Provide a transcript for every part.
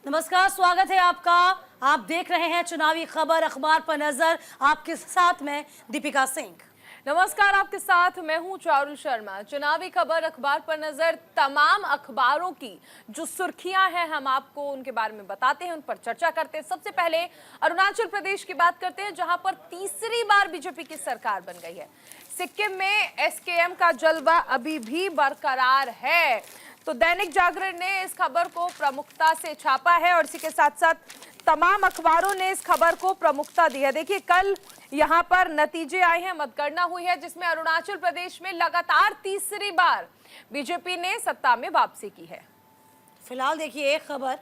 नमस्कार, स्वागत है आपका। आप देख रहे हैं चुनावी खबर अखबार पर नजर। आपके साथ मैं दीपिका सिंह। नमस्कार, आपके साथ मैं हूं चारुल शर्मा। चुनावी खबर अखबार पर नजर, तमाम अखबारों की जो सुर्खियां हैं हम आपको उनके बारे में बताते हैं, उन पर चर्चा करते हैं। सबसे पहले अरुणाचल प्रदेश की बात करते हैं, जहां पर तीसरी बार बीजेपी की सरकार बन गई है। सिक्किम में एसकेएम का जलवा अभी भी बरकरार है, तो दैनिक जागरण ने इस खबर को प्रमुखता से छापा है और इसी के साथ साथ तमाम अखबारों ने इस खबर को प्रमुखता दी है। देखिए, कल यहां पर नतीजे आए हैं, मतगणना हुई है, जिसमें अरुणाचल प्रदेश में लगातार तीसरी बार बीजेपी ने सत्ता में वापसी की है। फिलहाल देखिए एक खबर,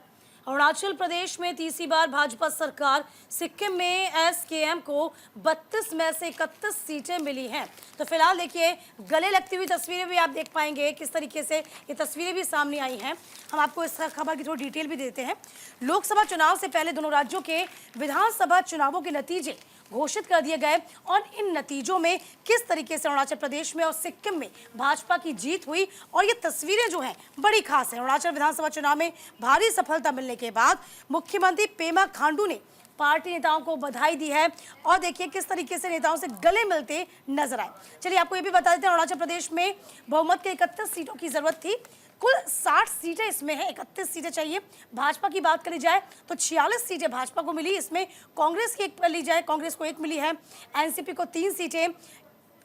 अरुणाचल प्रदेश में तीसरी बार भाजपा सरकार। सिक्किम में एसकेएम को 32 में से 31 सीटें मिली हैं। तो फिलहाल देखिए गले लगती हुई तस्वीरें भी आप देख पाएंगे, किस तरीके से ये तस्वीरें भी सामने आई हैं। हम आपको इस खबर की थोड़ी डिटेल भी देते हैं। लोकसभा चुनाव से पहले दोनों राज्यों के विधानसभा चुनावों के नतीजे घोषित कर दिए गए और इन नतीजों में किस तरीके से अरुणाचल प्रदेश में और सिक्किम में भाजपा की जीत हुई, और ये तस्वीरें जो हैं बड़ी खास है। अरुणाचल विधानसभा चुनाव में भारी सफलता मिलने के बाद मुख्यमंत्री पेमा खांडू ने पार्टी नेताओं को बधाई दी है और देखिए किस तरीके से नेताओं से गले मिलते नजर आए। चलिए आपको ये भी बता देते हैं, अरुणाचल प्रदेश में बहुमत के 31 सीटों की जरूरत थी। कुल 60 सीटें इसमें है, 31 सीटें चाहिए। भाजपा की बात करी जाए तो 46 सीटें भाजपा को मिली, इसमें कांग्रेस की एक ली जाए, कांग्रेस को 1 मिली है, एनसीपी को 3 सीटें,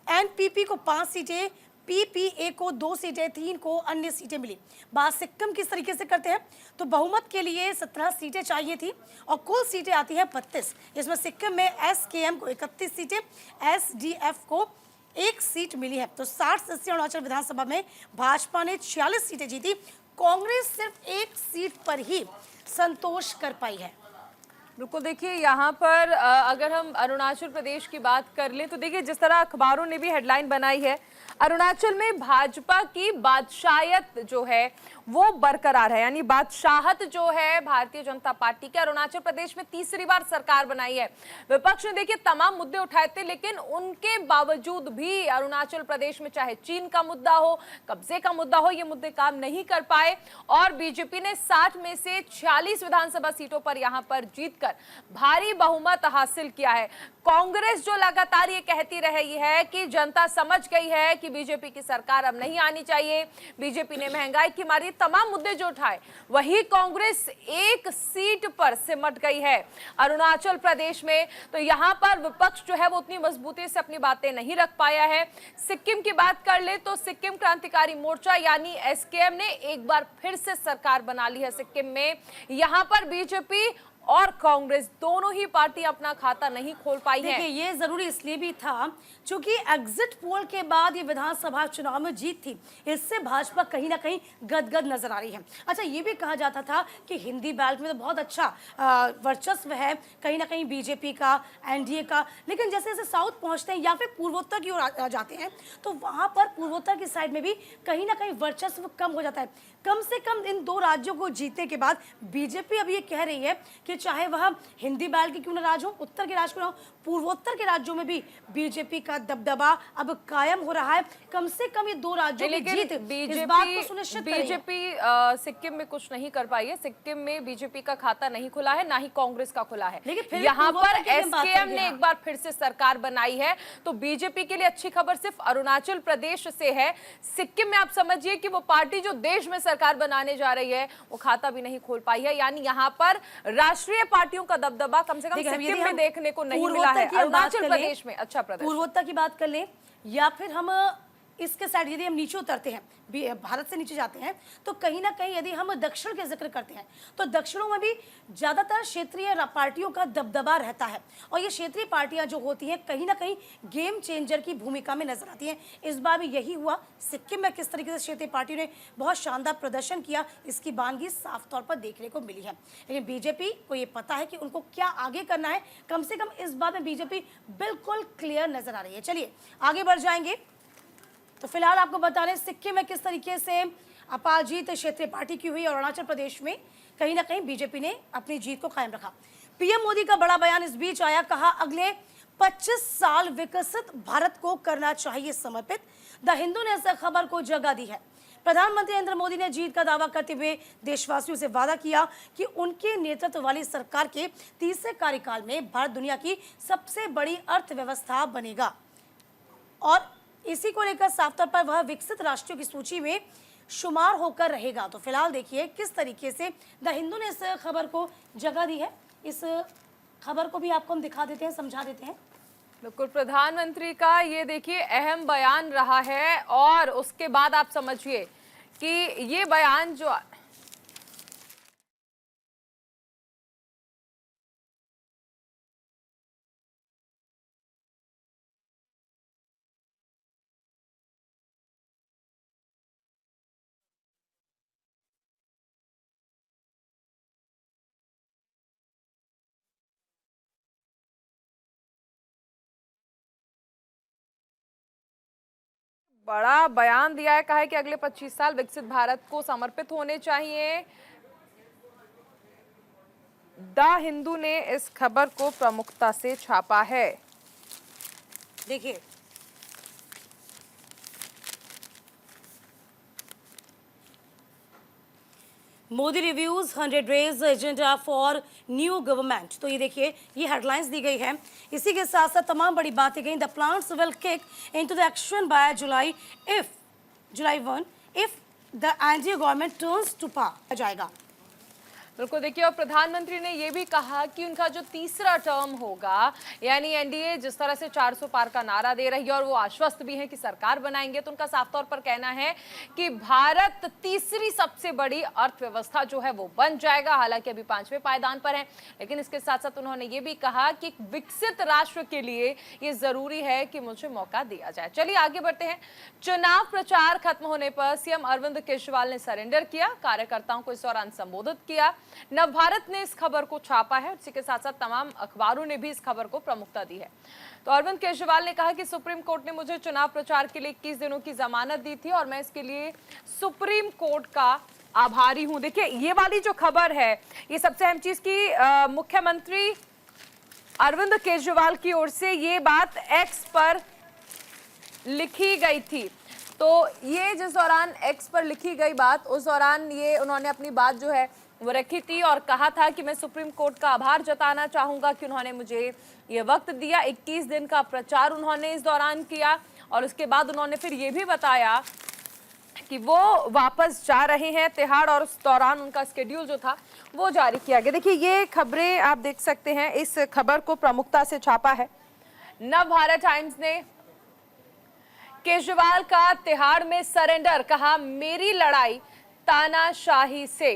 एनपीपी को 5 सीटें, पीपीए को 2 सीटें, 3 को अन्य सीटें मिली। बात सिक्किम किस तरीके से करते हैं तो बहुमत के लिए 17 सीटें चाहिए थी और कुल सीटें आती हैं 32। इसमें सिक्किम में एसकेएम को 31 सीटें, एसडीएफ को 1 सीट मिली है। तो 60 सदस्यीय अरुणाचल विधानसभा में भाजपा ने 46 सीटें जीती। कांग्रेस सिर्फ 1 सीट पर ही संतोष कर पाई है। बिल्कुल, देखिए यहाँ पर अगर हम अरुणाचल प्रदेश की बात कर लें तो देखिए जिस तरह अखबारों ने भी हेडलाइन बनाई है, अरुणाचल में भाजपा की बादशाहत जो है वो बरकरार है, यानी बादशाहत जो है भारतीय जनता पार्टी के अरुणाचल प्रदेश में तीसरी बार सरकार बनाई है। विपक्ष ने देखिए तमाम मुद्दे उठाए थे, लेकिन उनके बावजूद भी अरुणाचल प्रदेश में चाहे चीन का मुद्दा हो, कब्जे का मुद्दा हो, ये मुद्दे काम नहीं कर पाए और बीजेपी ने 60 में से 46 विधानसभा सीटों पर यहां पर जीतकर भारी बहुमत हासिल किया है। कांग्रेस जो लगातार ये कहती रही है कि जनता समझ गई है कि बीजेपी की सरकार अब नहीं आनी चाहिए, बीजेपी ने महंगाई की मारी, तमाम मुद्दे जो उठाए, वही कांग्रेस 1 सीट पर सिमट गई है अरुणाचल प्रदेश में। तो यहां पर विपक्ष जो है वो उतनी मजबूती से अपनी बातें नहीं रख पाया है। सिक्किम की बात कर ले तो सिक्किम क्रांतिकारी मोर्चा यानी एसकेएम ने एक बार फिर से सरकार बना ली है सिक्किम में। यहां पर बीजेपी और कांग्रेस दोनों ही पार्टी अपना खाता नहीं खोल पाई है। देखिए ये जरूरी इसलिए भी था क्योंकि एग्जिट पोल के बाद ये विधानसभा चुनाव में जीत थी, इससे भाजपा कहीं ना कहीं गदगद नजर आ रही है। अच्छा, ये भी कहा जाता था कि हिंदी बेल्ट में तो बहुत अच्छा वर्चस्व है कहीं ना कहीं बीजेपी का, एनडीए का, लेकिन जैसे जैसे साउथ पहुंचते हैं या फिर पूर्वोत्तर की ओर जाते हैं तो वहां पर पूर्वोत्तर की साइड में भी कहीं ना कहीं वर्चस्व कम हो जाता है। कम से कम इन 2 राज्यों को जीतने के बाद बीजेपी अब ये कह रही है कि चाहे वह हिंदी बेल्ट के क्यों न राज हो, उत्तर के राज क्यों न हो, पूर्वोत्तर के राज्यों में भी बीजेपी का दबदबा अब कायम हो रहा है। कम से कम ये 2 राज्यों की जीत इस बात को सुनिश्चित करेगी। बीजेपी सिक्किम में कुछ नहीं कर पाई है। सिक्किम में बीजेपी का खाता नहीं खुला है, ना ही कांग्रेस का खुला है। लेकिन यहाँ पर एसकेएम ने एक बार फिर से सरकार बनाई है, तो बीजेपी के लिए अच्छी खबर सिर्फ अरुणाचल प्रदेश से है। सिक्किम में आप समझिए कि वो पार्टी जो देश में सरकार बनाने जा रही है वो खाता भी नहीं खोल पाई है, यानी यहाँ पर राष्ट्रीय पार्टियों का दबदबा कम से कम सिक्किम में देखने को नहीं मिला है। अरुणाचल प्रदेश में अच्छा प्रदर्शन, पूर्वोत्तर की बात कर लें या फिर हम इसके साइड यदि हम नीचे उतरते हैं, भारत से नीचे जाते हैं, तो कहीं ना कहीं यदि हम दक्षिण के जिक्र करते हैं तो दक्षिणों में भी ज़्यादातर क्षेत्रीय पार्टियों का दबदबा रहता है और ये क्षेत्रीय पार्टियां जो होती हैं कहीं ना कहीं गेम चेंजर की भूमिका में नजर आती हैं। इस बार भी यही हुआ। सिक्किम में किस तरीके से क्षेत्रीय पार्टियों ने बहुत शानदार प्रदर्शन किया, इसकी बानगी साफ तौर पर देखने को मिली है। लेकिन बीजेपी को ये पता है कि उनको क्या आगे करना है, कम से कम इस बार में बीजेपी बिल्कुल क्लियर नजर आ रही है। चलिए आगे बढ़ जाएंगे। तो फिलहाल आपको बता रहे सिक्किम में किस तरीके से अपार जीत क्षेत्रीय पार्टी की हुई और अरुणाचल प्रदेश में कहीं ना कहीं बीजेपी ने अपनी जीत को कायम रखा। पीएम मोदी का बड़ा बयान इस बीच आया, कहा अगले 25 साल विकसित भारत को करना चाहिए समर्पित। द हिंदू ने इस खबर को जगह दी है। प्रधानमंत्री नरेंद्र मोदी ने जीत का दावा करते हुए देशवासियों से वादा किया कि उनके नेतृत्व वाली सरकार के तीसरे कार्यकाल में भारत दुनिया की सबसे बड़ी अर्थव्यवस्था बनेगा और इसी को लेकर साफ तौर पर वह विकसित राष्ट्रों की सूची में शुमार होकर रहेगा। तो फिलहाल देखिए किस तरीके से द हिंदू ने इस खबर को जगह दी है। इस खबर को भी आपको हम दिखा देते हैं, समझा देते हैं। बिल्कुल, प्रधानमंत्री का ये देखिए अहम बयान रहा है और उसके बाद आप समझिए कि ये बयान जो बड़ा बयान दिया है, कहा है कि अगले 25 साल विकसित भारत को समर्पित होने चाहिए। द हिंदू ने इस खबर को प्रमुखता से छापा है। देखिए Modi reviews 100 days agenda for new government. तो ये देखिए ये हेडलाइंस दी गई है। इसी के साथ साथ तमाम बड़ी बातें गई। The plans will kick into the action by July 1 if the NDA government turns to power जाएगा। बिल्कुल, देखिए और प्रधानमंत्री ने ये भी कहा कि उनका जो तीसरा टर्म होगा, यानी एनडीए जिस तरह से 400 पार का नारा दे रही है और वो आश्वस्त भी है कि सरकार बनाएंगे, तो उनका साफ तौर पर कहना है कि भारत तीसरी सबसे बड़ी अर्थव्यवस्था जो है वो बन जाएगा। हालांकि अभी 5वें पायदान पर है, लेकिन इसके साथ साथ उन्होंने ये भी कहा कि विकसित राष्ट्र के लिए ये जरूरी है कि मुझे मौका दिया जाए। चलिए आगे बढ़ते हैं। चुनाव प्रचार खत्म होने पर सीएम अरविंद केजरीवाल ने सरेंडर किया, कार्यकर्ताओं को इस दौरान संबोधित किया। नवभारत ने इस खबर को छापा है, इसी के साथ साथ तमाम अखबारों ने भी इस खबर को प्रमुखता दी है। तो अरविंद केजरीवाल ने कहा कि सुप्रीम कोर्ट ने मुझे चुनाव प्रचार के लिए 21 दिनों की जमानत दी थी और मैं इसके लिए सुप्रीम कोर्ट का आभारी हूं। देखिए ये वाली जो खबर है, ये सबसे अहम चीज की मुख्यमंत्री अरविंद केजरीवाल की ओर से ये बात एक्स पर लिखी गई थी। तो ये जिस दौरान एक्स पर लिखी गई बात, उस दौरान ये उन्होंने अपनी बात जो है वो रखी थी और कहा था कि मैं सुप्रीम कोर्ट का आभार जताना चाहूंगा कि उन्होंने मुझे ये वक्त दिया। 21 दिन का प्रचार उन्होंने इस दौरान किया और उसके बाद उन्होंने फिर ये भी बताया कि वो वापस जा रहे हैं तिहाड़ और उस दौरान उनका शेड्यूल जो था वो जारी किया गया। देखिए ये खबरें आप देख सकते हैं, इस खबर को प्रमुखता से छापा है नवभारत टाइम्स ने। केजरीवाल का तिहाड़ में सरेंडर, कहा मेरी लड़ाई तानाशाही से।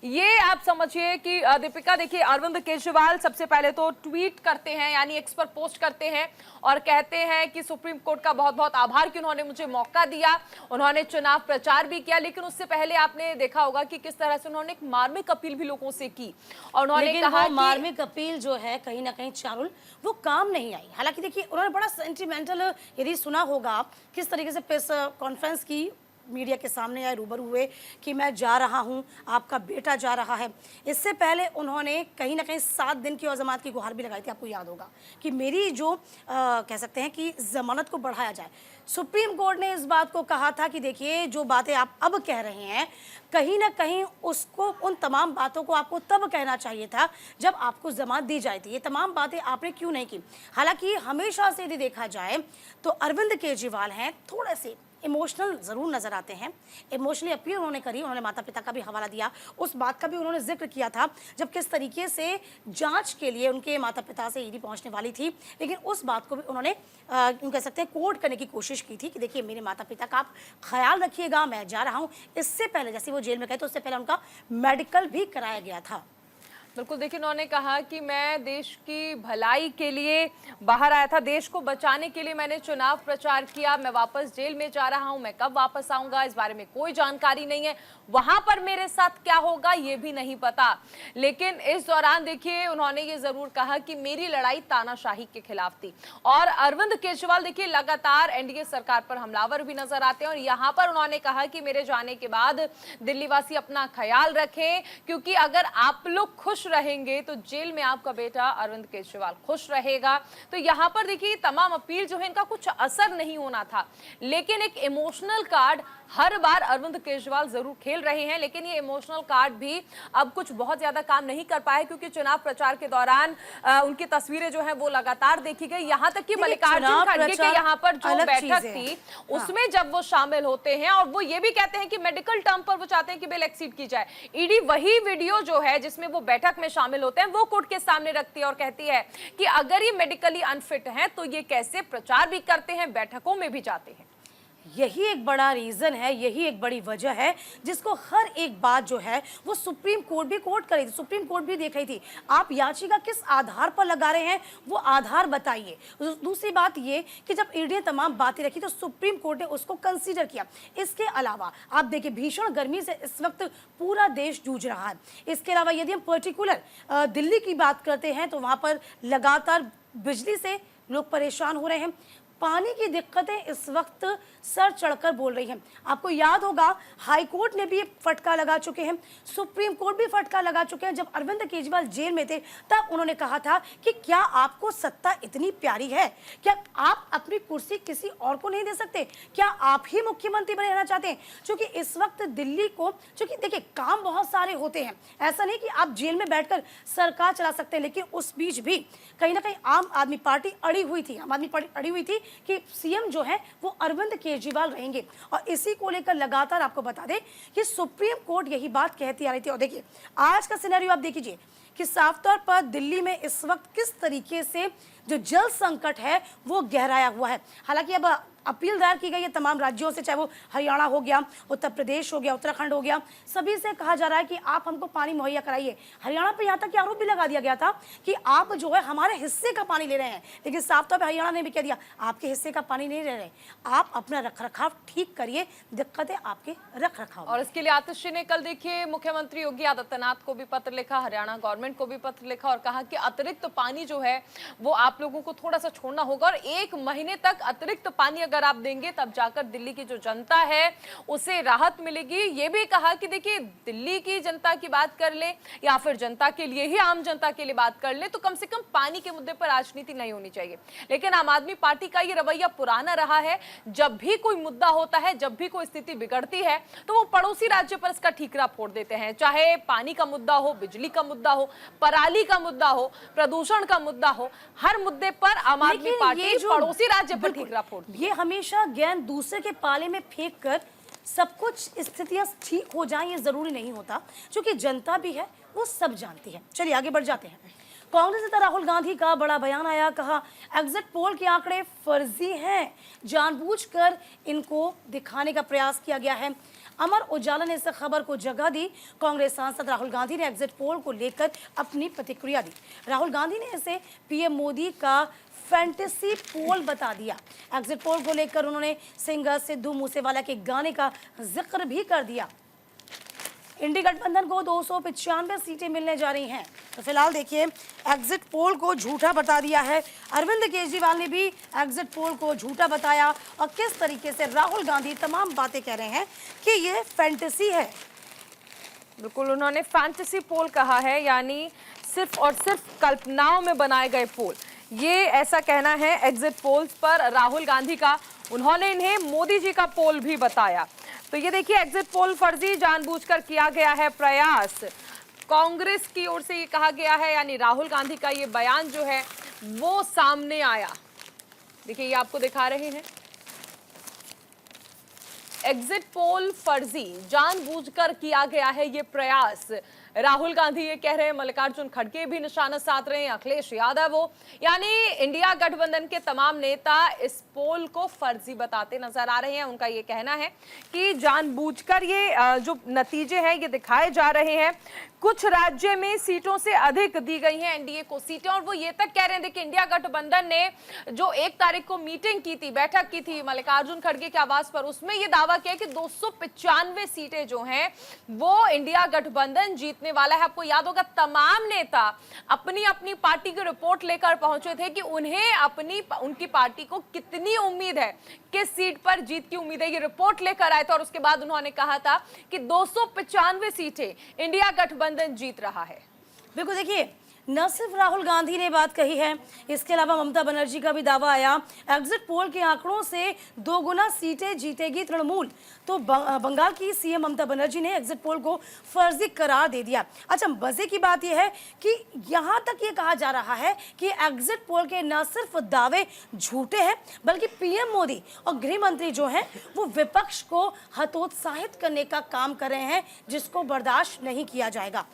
ये आप समझिए कि दीपिका देखिए अरविंद केजरीवाल सबसे पहले तो ट्वीट करते हैं, यानी एक्स पर पोस्ट करते हैं और कहते हैं कि सुप्रीम कोर्ट का बहुत बहुत आभार कि उन्होंने मुझे मौका दिया। उन्होंने चुनाव प्रचार भी किया, लेकिन उससे पहले आपने देखा होगा कि किस तरह से उन्होंने एक मार्मिक अपील भी लोगों से की और उन्होंने कहा कि मार्मिक अपील जो है कहीं ना कहीं चारुल वो काम नहीं आई। हालांकि देखिए उन्होंने बड़ा सेंटिमेंटल, यदि सुना होगा आप, किस तरीके से प्रेस कॉन्फ्रेंस की, मीडिया के सामने आए, रूबरू हुए कि मैं जा रहा हूं, आपका बेटा जा रहा है। इससे पहले उन्होंने कहीं ना कहीं 7 दिन की और जमानत की गुहार भी लगाई थी। आपको याद होगा कि मेरी जो कह सकते हैं कि जमानत को बढ़ाया जाए। सुप्रीम कोर्ट ने इस बात को कहा था कि देखिए जो बातें आप अब कह रहे हैं, कहीं ना कहीं उसको, उन तमाम बातों को आपको तब कहना चाहिए था जब आपको जमानत दी जाती थी। ये तमाम बातें आपने क्यों नहीं की? हालांकि हमेशा से यदि देखा जाए तो अरविंद केजरीवाल हैं थोड़े से इमोशनल ज़रूर नज़र आते हैं। इमोशनली अपील उन्होंने करी, उन्होंने माता पिता का भी हवाला दिया, उस बात का भी उन्होंने जिक्र किया था जब किस तरीके से जांच के लिए उनके माता पिता से ईडी पहुंचने वाली थी, लेकिन उस बात को भी उन्होंने कह सकते हैं कोर्ट करने की कोशिश की थी कि देखिए मेरे माता पिता का आप ख्याल रखिएगा, मैं जा रहा हूँ। इससे पहले जैसे वो जेल में गए तो उससे पहले उनका मेडिकल भी कराया गया था। बिल्कुल, देखिए उन्होंने कहा कि मैं देश की भलाई के लिए बाहर आया था, देश को बचाने के लिए मैंने चुनाव प्रचार किया। मैं वापस जेल में जा रहा हूं, मैं कब वापस आऊंगा इस बारे में कोई जानकारी नहीं है, वहां पर मेरे साथ क्या होगा ये भी नहीं पता। लेकिन इस दौरान देखिए उन्होंने ये जरूर कहा कि मेरी लड़ाई तानाशाही के खिलाफ थी। और अरविंद केजरीवाल देखिए लगातार एनडीए सरकार पर हमलावर भी नजर आते हैं और यहाँ पर उन्होंने कहा कि मेरे जाने के बाद दिल्ली वासी अपना ख्याल रखें, क्योंकि अगर आप लोग खुश रहेंगे तो जेल में आपका बेटा अरविंद केजरीवाल खुश रहेगा। तो यहाँ पर देखिए तमाम अपील जो है इनका कुछ असर नहीं होना था, लेकिन एक इमोशनल कार्ड हर बार अरविंद केजरीवाल जरूर खेल रहे हैं, लेकिन ये इमोशनल कार्ड भी अब कुछ बहुत ज्यादा काम नहीं कर पाए, क्योंकि चुनाव प्रचार के दौरान उनकी तस्वीरें जो है वो लगातार देखी गई। यहाँ तक कि मल्लिकार्जुन खड़गे के यहाँ पर जो बैठक थी उसमें जब वो शामिल होते हैं और वो ये भी कहते हैं कि मेडिकल टर्म पर वो चाहते हैं कि बिल एक्सीड की जाए, ईडी वही वीडियो जो है जिसमें वो बैठक में शामिल होते हैं वो कोर्ट के सामने रखती है और कहती है कि अगर ये मेडिकली अनफिट हैं तो ये कैसे प्रचार भी करते हैं, बैठकों में भी जाते हैं। यही एक बड़ा रीजन है, यही एक बड़ी वजह है जिसको हर एक बात जो है वो सुप्रीम कोर्ट भी कोर्ट कर रही थी, सुप्रीम कोर्ट भी देख रही थी। आप याचिका किस आधार पर लगा रहे हैं वो आधार बताइए। दूसरी बात ये कि जब ईडी ने तमाम बातें रखी तो सुप्रीम कोर्ट ने उसको कंसीडर किया। इसके अलावा आप देखिए भीषण गर्मी से इस वक्त पूरा देश जूझ रहा है। इसके अलावा यदि हम पर्टिकुलर दिल्ली की बात करते हैं तो वहाँ पर लगातार बिजली से लोग परेशान हो रहे हैं, पानी की दिक्कतें इस वक्त सर चढ़कर बोल रही हैं। आपको याद होगा हाई कोर्ट ने भी फटका लगा चुके हैं, सुप्रीम कोर्ट भी फटका लगा चुके हैं। जब अरविंद केजरीवाल जेल में थे तब उन्होंने कहा था कि क्या आपको सत्ता इतनी प्यारी है, क्या आप अपनी कुर्सी किसी और को नहीं दे सकते, क्या आप ही मुख्यमंत्री बने रहना चाहते हैं। क्योंकि इस वक्त दिल्ली को, क्योंकि देखिए काम बहुत सारे होते हैं, ऐसा नहीं कि आप जेल में बैठकर सरकार चला सकते हैं, लेकिन उस बीच भी कहीं ना कहीं आम आदमी पार्टी अड़ी हुई थी, आम आदमी पार्टी अड़ी हुई थी कि सीएम जो है वो अरविंद केजरीवाल रहेंगे। और इसी को लेकर लगातार आपको बता दें कि सुप्रीम कोर्ट यही बात कहती आ रही थी। और देखिए आज का सिनेरियो आप देख लीजिए कि साफ तौर पर दिल्ली में इस वक्त किस तरीके से जो जल संकट है वो गहराया हुआ है। हालांकि अब अपील दायर की गई है तमाम राज्यों से, चाहे वो हरियाणा हो गया, उत्तर प्रदेश हो गया, उत्तराखंड हो गया, सभी से कहा जा रहा है कि आप हमको पानी मुहैया कराइए। हरियाणा पे यहाँ तक कि आरोप भी लगा दिया गया था कि आप जो है हमारे हिस्से का पानी ले रहे हैं, लेकिन साफ तौर पर हरियाणा ने भी कह दिया आपके हिस्से का पानी नहीं ले रहे, आप अपना रखरखाव ठीक करिए, दिक्कतें आपके रखरखाव। और इसके लिए आतिश जी ने कल देखिए मुख्यमंत्री योगी आदित्यनाथ को भी पत्र लिखा, हरियाणा गवर्नमेंट को भी पत्र लिखा और कहा कि अतिरिक्त पानी जो है वो आप लोगों को थोड़ा सा छोड़ना होगा और 1 महीने तक अतिरिक्त पानी अगर आप देंगे तब जाकर दिल्ली की जो जनता है उसे राहत मिलेगी। ये भी कहा कि देखिए दिल्ली की जनता की बात कर ले या फिर जनता के लिए ही आम जनता के लिए बात कर ले तो कम से कम पानी के मुद्दे पर राजनीति नहीं होनी चाहिए। लेकिन आम आदमी पार्टी का ये रवैया पुराना रहा है, जब भी कोई मुद्दा होता है, जब भी कोई स्थिति बिगड़ती है तो वो पड़ोसी राज्य पर इसका ठीकरा फोड़ देते हैं, चाहे पानी का मुद्दा हो, बिजली का मुद्दा हो, पराली का मुद्दा हो, प्रदूषण का मुद्दा हो, हर मुद्दे पर आम आदमी पार्टी पड़ोसी राज्य पर ठीकरा फोड़ती है। ये हमेशा गेंद दूसरे के पाले में फेंक कर सब कुछ स्थितियां ठीक हो जाएं ये जरूरी नहीं होता, क्योंकि जनता भी है वो सब जानती है। चलिए आगे बढ़ जाते हैं। कांग्रेस नेता राहुल गांधी का बड़ा बयान आया, कहा एग्जिट पोल के आंकड़े फर्जी हैं, जानबूझकर इनको दिखाने का प्रयास किया गया है। अमर उजाला ने इस खबर को जगह दी। कांग्रेस सांसद राहुल गांधी ने एग्जिट पोल को लेकर अपनी प्रतिक्रिया दी। राहुल गांधी ने इसे पीएम मोदी का फैंटेसी पोल बता दिया। एग्जिट पोल को लेकर उन्होंने सिंगर सिद्धू मूसेवाला के गाने का जिक्र भी कर दिया। इंडी गठबंधन को 295 सीटें मिलने जा रही हैं। तो फिलहाल देखिए एग्जिट पोल को झूठा बता दिया है। अरविंद केजरीवाल ने भी एग्जिट पोल को झूठा बताया और किस तरीके से राहुल गांधी तमाम बातें कह रहे हैं कि ये फैंटेसी है। बिल्कुल उन्होंने फैंटेसी पोल कहा है, यानी सिर्फ और सिर्फ कल्पनाओं में बनाए गए पोल। ये ऐसा कहना है एग्जिट पोल्स पर राहुल गांधी का। उन्होंने इन्हें मोदी जी का पोल भी बताया। तो ये देखिए एग्जिट पोल फर्जी, जानबूझकर किया गया है प्रयास, कांग्रेस की ओर से ये कहा गया है, यानी राहुल गांधी का ये बयान जो है वो सामने आया। देखिए ये आपको दिखा रहे हैं, एग्जिट पोल फर्जी, जानबूझकर किया गया है ये प्रयास। राहुल गांधी ये कह रहे हैं, मल्लिकार्जुन खड़गे भी निशाना साध रहे हैं, अखिलेश यादव हो, यानी इंडिया गठबंधन के तमाम नेता इस पोल को फर्जी बताते नजर आ रहे हैं। उनका ये कहना है कि जानबूझकर ये जो नतीजे हैं ये दिखाए जा रहे हैं। कुछ राज्य में सीटों से अधिक दी गई हैं एनडीए को सीटें, और वो ये तक कह रहे हैं देखिए इंडिया गठबंधन ने जो 1 तारीख को मीटिंग की थी, बैठक की थी मल्लिकार्जुन खड़गे के आवास पर, उसमें ये दावा किया कि 295 सीटें जो हैं वो इंडिया गठबंधन जीतने वाला है। आपको याद होगा तमाम नेता अपनी अपनी पार्टी की रिपोर्ट लेकर पहुंचे थे कि उन्हें उनकी पार्टी को कितनी उम्मीद है, किस सीट पर जीत की उम्मीद है, ये रिपोर्ट लेकर आए थे। और उसके बाद उन्होंने कहा था कि 295 सीटें इंडिया गठबंधन जीत रहा है। बिल्कुल देखिए न सिर्फ राहुल गांधी ने बात कही है, इसके अलावा ममता बनर्जी का भी दावा आया, एग्जिट पोल के आंकड़ों से 2 गुना सीटें जीतेगी तृणमूल। तो बंगाल की सीएम ममता बनर्जी ने एग्जिट पोल को फर्जी करार दे दिया। अच्छा, मजे की बात यह है कि यहां तक ये कहा जा रहा है कि एग्जिट पोल के न सिर्फ दावे झूठे हैं, बल्कि पीएम मोदी और गृह मंत्री जो हैं वो विपक्ष को हतोत्साहित करने का काम कर रहे हैं, जिसको बर्दाश्त नहीं किया जाएगा।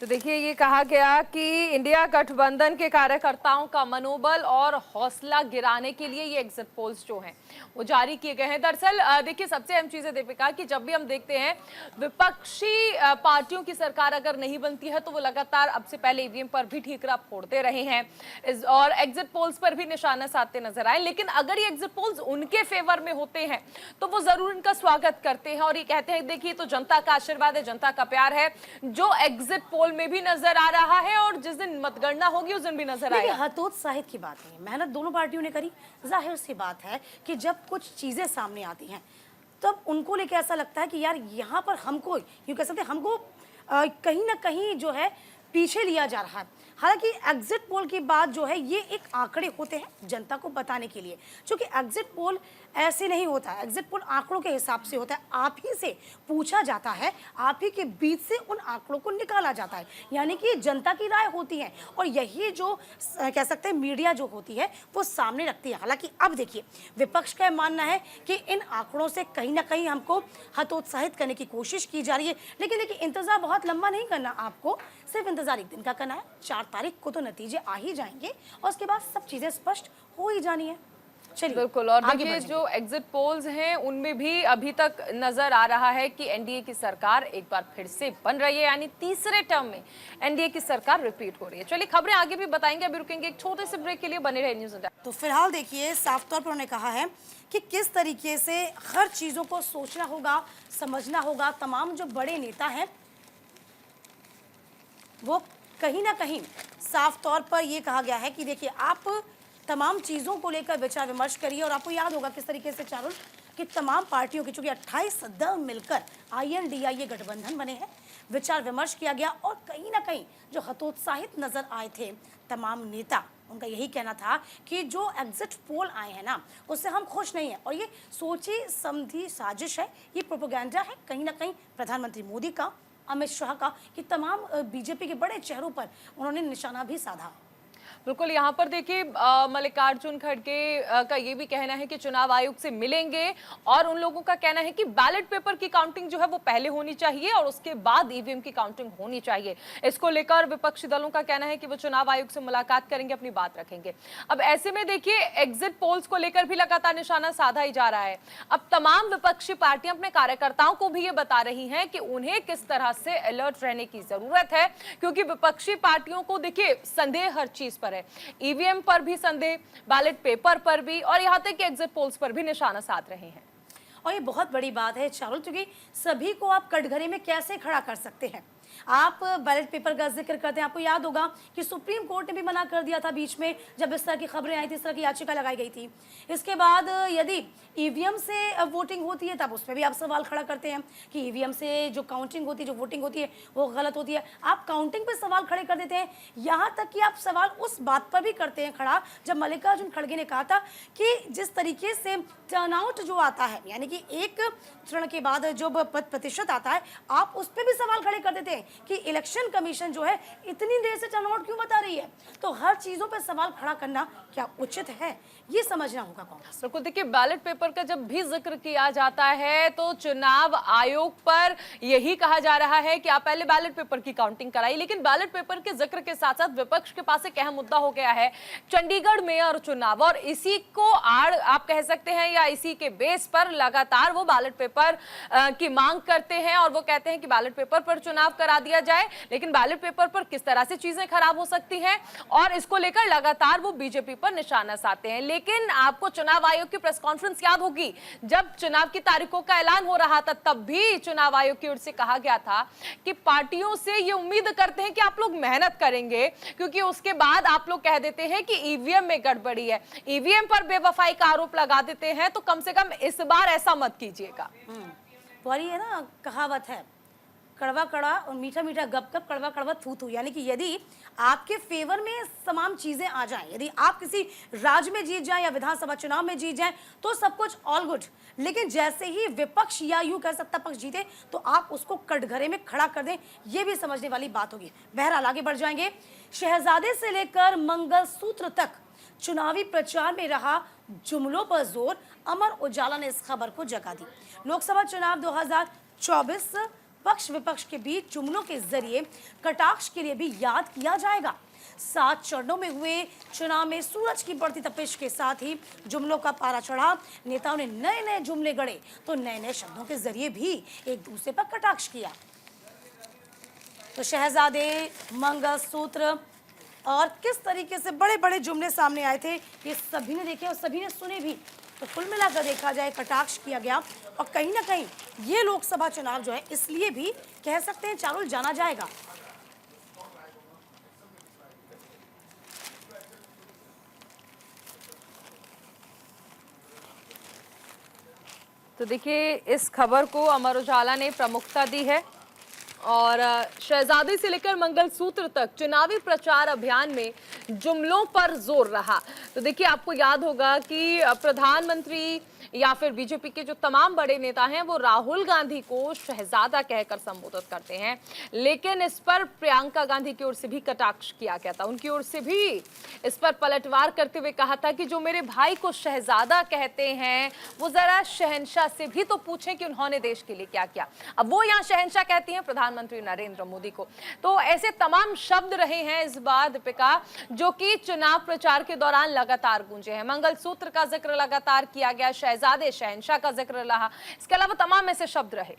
तो देखिए, ये कहा गया कि इंडिया गठबंधन के कार्यकर्ताओं का मनोबल और हौसला गिराने के लिए ये एग्जिट पोल्स जो हैं वो जारी किए गए हैं। दरअसल देखिए, सबसे अहम चीज है दीपिका कि जब भी हम देखते हैं विपक्षी पार्टियों की सरकार अगर नहीं बनती है तो वो लगातार अब से पहले ईवीएम पर भी ठीकरा फोड़ते रहे हैं और एग्जिट पोल्स पर भी निशाना साधते नजर आए। लेकिन अगर ये एग्जिट पोल्स उनके फेवर में होते हैं तो वो जरूर इनका स्वागत करते हैं और ये कहते हैं देखिए तो जनता का आशीर्वाद है, जनता का प्यार है, जो एग्जिट पोल में भी नजर आ रहा है और जिस दिन मतगणना होगी उस दिन भी नजर आएगा। हतोत्साहित की बात नहीं है, मेहनत दोनों पार्टियों ने करी। जाहिर सी बात है कि जब कुछ चीजें सामने आती हैं तब उनको लेके ऐसा लगता है कि यार यहाँ पर हमको यूं कह सकते हैं, हमको कहीं ना कहीं जो है पीछे लिया जा रहा है। हालांकि एग्जिट पोल की बात जो है ये एक आंकड़े होते हैं जनता को बताने के लिए, क्योंकि एग्जिट पोल ऐसे नहीं होता है, एग्जिट पोल आंकड़ों के हिसाब से होता है। आप ही से पूछा जाता है, आप ही के बीच से उन आंकड़ों को निकाला जाता है, यानी कि जनता की राय होती है और यही जो कह सकते हैं मीडिया जो होती है वो सामने रखती है। हालांकि अब देखिए, विपक्ष का मानना है कि इन आंकड़ों से कहीं ना कहीं हमको हतोत्साहित करने की कोशिश की जा रही है। लेकिन देखिए, इंतजार बहुत लंबा नहीं करना, आपको सिर्फ इंतजार एक दिन का करना है। 4 तारीख को तो नतीजे आ ही जाएंगे और उसके बाद सब चीजें स्पष्ट हो ही जानी है। चलिए बिल्कुल। और देखिए, जो एग्जिट पोल्स हैं उनमें भी अभी तक नजर आ रहा है कि एनडीए की सरकार एक बार फिर से बन रही है, यानी तीसरे टर्म में एनडीए की सरकार रिपीट हो रही है। चलिए, खबरें आगे भी बताएंगे, अभी रुकेंगे एक छोटे से ब्रेक के लिए, बने रहे न्यूज़ इंडिया। तो फिलहाल देखिए, साफ तौर पर उन्होंने कहा है कि किस तरीके से हर चीजों को सोचना होगा, समझना होगा। तमाम जो बड़े नेता हैं वो कहीं ना कहीं साफ तौर पर ये कहा गया है कि देखिए, आप तमाम चीज़ों को लेकर विचार विमर्श करिए। और आपको याद होगा किस तरीके से चारुल कि तमाम पार्टियों की, चूंकि 28 दल मिलकर INDIA गठबंधन बने हैं, विचार विमर्श किया गया और कहीं ना कहीं जो हतोत्साहित नजर आए थे तमाम नेता, उनका यही कहना था कि जो एग्जिट पोल आए हैं ना उससे हम खुश नहीं हैं और ये सोची समझी साजिश है, ये प्रोपेगेंडा है कहीं ना कहीं प्रधानमंत्री मोदी का, अमित शाह का, कि तमाम बीजेपी के बड़े चेहरों पर उन्होंने निशाना भी साधा। बिल्कुल। यहाँ पर देखिए, मल्लिकार्जुन खड़गे का ये भी कहना है कि चुनाव आयोग से मिलेंगे और उन लोगों का कहना है कि बैलेट पेपर की काउंटिंग जो है वो पहले होनी चाहिए और उसके बाद ईवीएम की काउंटिंग होनी चाहिए। इसको लेकर विपक्षी दलों का कहना है कि वो चुनाव आयोग से मुलाकात करेंगे, अपनी बात रखेंगे। अब ऐसे में देखिए, एग्जिट पोल्स को लेकर भी लगातार निशाना साधा ही जा रहा है। अब तमाम विपक्षी पार्टियां अपने कार्यकर्ताओं को भी ये बता रही हैं कि उन्हें किस तरह से अलर्ट रहने की जरूरत है, क्योंकि विपक्षी पार्टियों को देखिए संदेह हर चीज पर है, ईवीएम पर भी संदेह, बैलेट पेपर पर भी, और यहां तक कि एग्जिट पोल्स पर भी निशाना साध रहे हैं। और ये बहुत बड़ी बात है चारुल, क्योंकि सभी को आप कटघरे में कैसे खड़ा कर सकते हैं। आप बैलेट पेपर का जिक्र करते हैं, आपको याद होगा कि सुप्रीम कोर्ट ने भी मना कर दिया था बीच में, जब इस तरह की खबरें आई थी, इस तरह की याचिका लगाई गई थी। इसके बाद यदि ईवीएम से वोटिंग होती है तब उस पर भी आप सवाल खड़ा करते हैं कि ईवीएम से जो काउंटिंग होती है, जो वोटिंग होती है वो गलत होती है। आप काउंटिंग पर सवाल खड़े कर देते हैं, यहाँ तक कि आप सवाल उस बात पर भी करते हैं खड़ा जब मल्लिकार्जुन खड़गे ने कहा था कि जिस तरीके से टर्नआउट जो आता है, यानी कि एक चरण के बाद जो प्रतिशत आता है, आप उस पर भी सवाल खड़े कर देते हैं कि इलेक्शन कमीशन जो है इतनी देर से टर्नआउट क्यों बता रही है। तो हर चीजों पर सवाल खड़ा करना क्या उचित है, ये समझना होगा कांग्रेस। बिल्कुल। देखिए, बैलेट पेपर का जब भी जिक्र किया जाता है तो चुनाव आयोग पर यही कहा जा रहा है कि आप पहले बैलेट पेपर की काउंटिंग कराइए। लेकिन बैलेट पेपर के जिक्र के साथ साथ विपक्ष के पास एक अहम मुद्दा हो गया है चंडीगढ़ मेयर चुनाव, और इसी को आड़ आप कह सकते हैं या इसी के बेस पर लगातार वो बैलेट पेपर की मांग करते हैं और वो कहते हैं कि बैलेट पेपर पर चुनाव करा दिया जाए। लेकिन बैलेट पेपर पर किस तरह से चीजें खराब हो सकती हैं और इसको लेकर लगातार वो बीजेपी पर निशाना साधते हैं। लेकिन आपको चुनाव आयोग की प्रेस कॉन्फ्रेंस याद होगी, जब चुनाव की तारीखों का ऐलान हो रहा था तब भी चुनाव आयोग की ओर से कहा गया था कि पार्टियों से ये उम्मीद करते हैं कि आप लोग मेहनत करेंगे, क्योंकि उसके बाद आप लोग कह देते हैं कि ईवीएम में गड़बड़ी है, ईवीएम पर बेवफाई का आरोप लगा देते हैं, तो कम से कम इस बार ऐसा मत कीजिएगा। वो है ना, कहावत है कड़वा कड़वा और मीठा मीठा गप गप, कड़वा कड़वा थू थू। यानी कि यदि आपके फेवर में तमाम चीजें आ जाएं, यदि आप किसी राज्य में जीत जाएं या विधानसभा चुनाव में जीत जाएं तो सब कुछ ऑल गुड, लेकिन जैसे ही विपक्ष या यूं कह सत्ता पक्ष जीते तो आप उसको कटघरे में खड़ा कर दें, ये भी समझने वाली बात होगी। बहरहाल आगे बढ़ जाएंगे। शहजादे से लेकर मंगलसूत्र तक चुनावी प्रचार में रहा जुमलों पर जोर, अमर उजाला ने इस खबर को जगह दी। लोकसभा चुनाव 2024 पक्ष विपक्ष के बीच जुमलों के जरिए कटाक्ष के लिए भी याद किया जाएगा। 7 चरणों में हुए चुनाव में सूरज की बढ़ती तपिश के साथ ही जुमलों का पारा चढ़ा। नेताओं ने नए नए जुमले गढ़े तो नए नए शब्दों के जरिए भी एक दूसरे पर कटाक्ष किया। तो शहजादे, मंगलसूत्र और किस तरीके से बड़े बड़े जुमले सामने आए थे, ये सभी ने देखे और सभी ने सुने भी। तो कुल मिलाकर देखा जाए कटाक्ष किया गया और कहीं ना कहीं ये लोकसभा चुनाव जो है इसलिए भी कह सकते हैं चारुल जाना जाएगा। तो देखिए इस खबर को अमर उजाला ने प्रमुखता दी है और शहजादी से लेकर मंगलसूत्र तक चुनावी प्रचार अभियान में जुमलों पर जोर रहा। तो देखिए आपको याद होगा कि प्रधानमंत्री या फिर बीजेपी के जो तमाम बड़े नेता हैं वो राहुल गांधी को शहजादा कहकर संबोधित करते हैं, लेकिन इस पर प्रियंका गांधी की ओर से भी कटाक्ष किया गया था। उनकी ओर से भी इस पर पलटवार करते हुए कहा था कि जो मेरे भाई को शहजादा कहते हैं वो जरा शहंशाह से भी तो पूछें कि उन्होंने देश के लिए क्या किया। अब वो यहाँ शहंशाह कहती हैं प्रधानमंत्री नरेंद्र मोदी को। तो ऐसे तमाम शब्द रहे हैं इस बार दीपिका जो कि चुनाव प्रचार के दौरान लगातार गूंजे हैं। मंगलसूत्र का जिक्र लगातार किया गया, शहजादे शहंशाह का जिक्र रहा, इसके अलावा तमाम ऐसे शब्द रहे।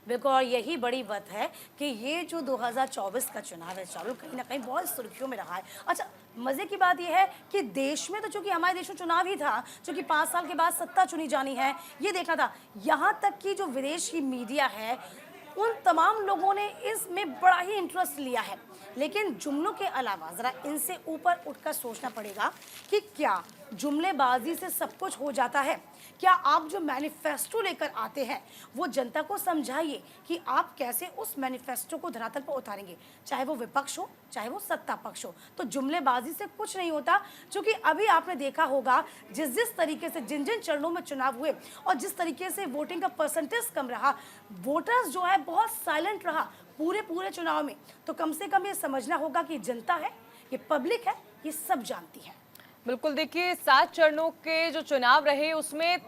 बिल्कुल, और यही बड़ी बात है कि ये जो 2024 का चुनाव है चालू कहीं ना कहीं बहुत सुर्खियों में रहा है। अच्छा, मजे की बात यह है कि देश में तो चूंकि हमारे देश में चुनाव ही था, चूंकि 5 साल के बाद सत्ता चुनी जानी है, ये देखना था। यहाँ तक कि जो विदेशी मीडिया है उन तमाम लोगों ने इसमें बड़ा ही इंटरेस्ट लिया है। लेकिन जुमलों के अलावा जरा इनसे ऊपर उठकर सोचना पड़ेगा कि क्या जुमलेबाजी से सब कुछ हो जाता है? क्या आप जो मैनिफेस्टो लेकर आते हैं वो जनता को समझाइए कि आप कैसे उस मैनिफेस्टो को धरातल पर उतारेंगे, चाहे वो विपक्ष हो चाहे वो सत्ता पक्ष हो। तो जुमलेबाजी से कुछ नहीं होता, क्योंकि अभी आपने देखा होगा जिस तरीके से जिन जिन चरणों में चुनाव हुए और जिस तरीके से वोटिंग का परसेंटेज कम रहा, वोटर्स जो है बहुत साइलेंट रहा पूरे चुनाव में। तो कम से कम ये समझना होगा कि जनता है, ये पब्लिक है, ये सब जानती है। बिल्कुल, देखिए 7 चरणों के जो चुनाव रहे उसमें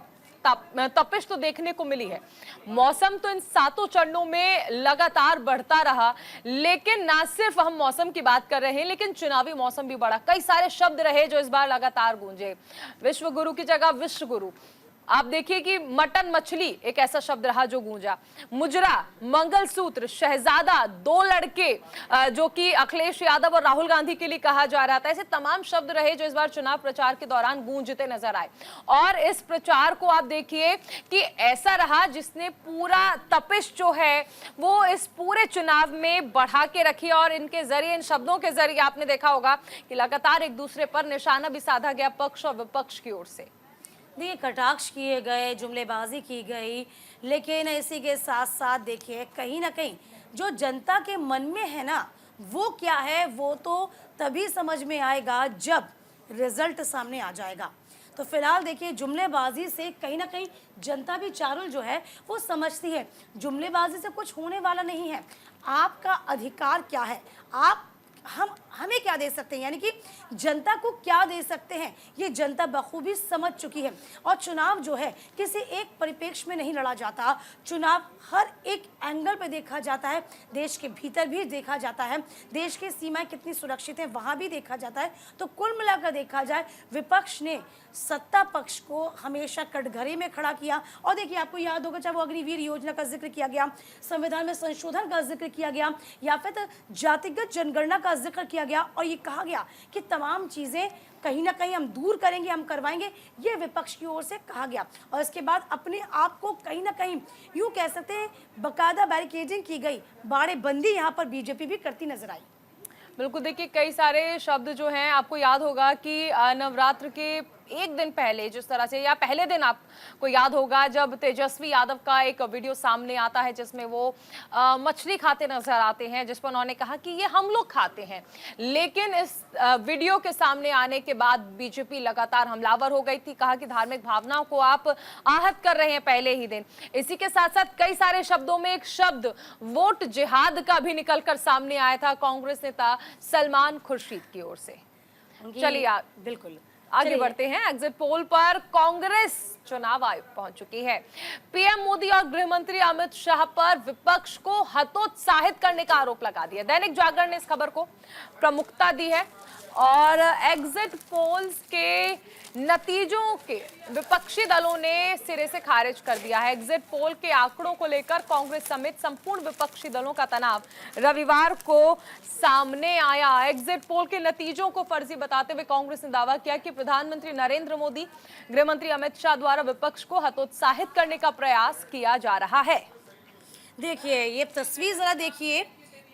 तपिश तो देखने को मिली है। मौसम तो इन 7 चरणों में लगातार बढ़ता रहा, लेकिन ना सिर्फ हम मौसम की बात कर रहे हैं लेकिन चुनावी मौसम भी बढ़ा। कई सारे शब्द रहे जो इस बार लगातार गूंजे। विश्व गुरु की जगह विश्व गुरु, आप देखिए कि मटन मछली एक ऐसा शब्द रहा जो गूंजा। मुजरा, मंगलसूत्र, शहजादा, 2 लड़के जो कि अखिलेश यादव और राहुल गांधी के लिए कहा जा रहा था, ऐसे तमाम शब्द रहे जो इस बार चुनाव प्रचार के दौरान गूंजते नजर आए। और इस प्रचार को आप देखिए कि ऐसा रहा जिसने पूरा तपिश जो है वो इस पूरे चुनाव में बढ़ा के रखी और इनके जरिए, इन शब्दों के जरिए आपने देखा होगा कि लगातार एक दूसरे पर निशाना भी साधा गया पक्ष और विपक्ष की ओर से। देखिए, कटाक्ष किए गए, जुमलेबाजी की गई, लेकिन इसी के साथ साथ देखिए कहीं ना कहीं जो जनता के मन में है ना वो क्या है वो तो तभी समझ में आएगा जब रिजल्ट सामने आ जाएगा। तो फिलहाल देखिए जुमलेबाजी से कहीं ना कहीं जनता भी चारुल जो है वो समझती है जुमलेबाजी से कुछ होने वाला नहीं है। आपका अधिकार क्या है, आप हमें क्या दे सकते हैं, यानी कि जनता को क्या दे सकते हैं, ये जनता बखूबी समझ चुकी है। और चुनाव जो है किसी एक परिप्रेक्ष्य में नहीं लड़ा जाता, चुनाव हर एक एंगल पे देखा जाता है। देश के भीतर भी देखा जाता है, देश की सीमाएं कितनी सुरक्षित हैं वहाँ भी देखा जाता है। तो कुल मिलाकर देखा जाए विपक्ष ने सत्ता पक्ष को हमेशा कटघरे में खड़ा किया। और देखिए आपको याद होगा चाहे वो अग्निवीर योजना का जिक्र किया गया, संविधान में संशोधन का जिक्र किया गया या फिर जातिगत जनगणना का जिक्र किया गया और ये कहा गया कि तमाम चीजें कहीं ना कहीं हम दूर करेंगे, हम करवाएंगे, ये विपक्ष की ओर से कहा गया। और इसके बाद अपने आप को कहीं ना कहीं यूं कह सकते हैं बाकायदा बैरिकेडिंग की गई, बाड़ेबंदी यहाँ पर बीजेपी भी करती नजर आई। बिल्कुल, देखिए कई सारे शब्द जो हैं आपको याद होगा कि नवरात्र के एक दिन पहले जिस तरह से, या पहले दिन आपको याद होगा जब तेजस्वी यादव का एक वीडियो सामने आता है जिसमें वो मछली खाते नजर आते हैं, जिस पर उन्होंने कहा कि ये हम लोग खाते हैं। लेकिन इस वीडियो के सामने आने के बाद बीजेपी लगातार हमलावर हो गई थी, कहा कि धार्मिक भावनाओं को आप आहत कर रहे हैं पहले ही दिन। इसी के साथ साथ कई सारे शब्दों में एक शब्द वोट जिहाद का भी निकलकर सामने आया था कांग्रेस नेता सलमान खुर्शीद की ओर से। चलिए बिल्कुल आगे बढ़ते हैं। एग्जिट पोल पर कांग्रेस चुनाव आयोग पहुंच चुकी है। पीएम मोदी और गृह मंत्री अमित शाह पर विपक्ष को हतोत्साहित करने का आरोप लगा दिया। दैनिक जागरण ने इस खबर को प्रमुखता दी है और एग्जिट पोल्स के नतीजों के विपक्षी दलों ने सिरे से खारिज कर दिया है। एग्जिट पोल के आंकड़ों को लेकर कांग्रेस समेत संपूर्ण विपक्षी दलों का तनाव रविवार को सामने आया। एग्जिट पोल के नतीजों को फर्जी बताते हुए कांग्रेस ने दावा किया कि प्रधानमंत्री नरेंद्र मोदी, गृह मंत्री अमित शाह द्वारा विपक्ष को हतोत्साहित करने का प्रयास किया जा रहा है। देखिए ये तस्वीर जरा देखिए,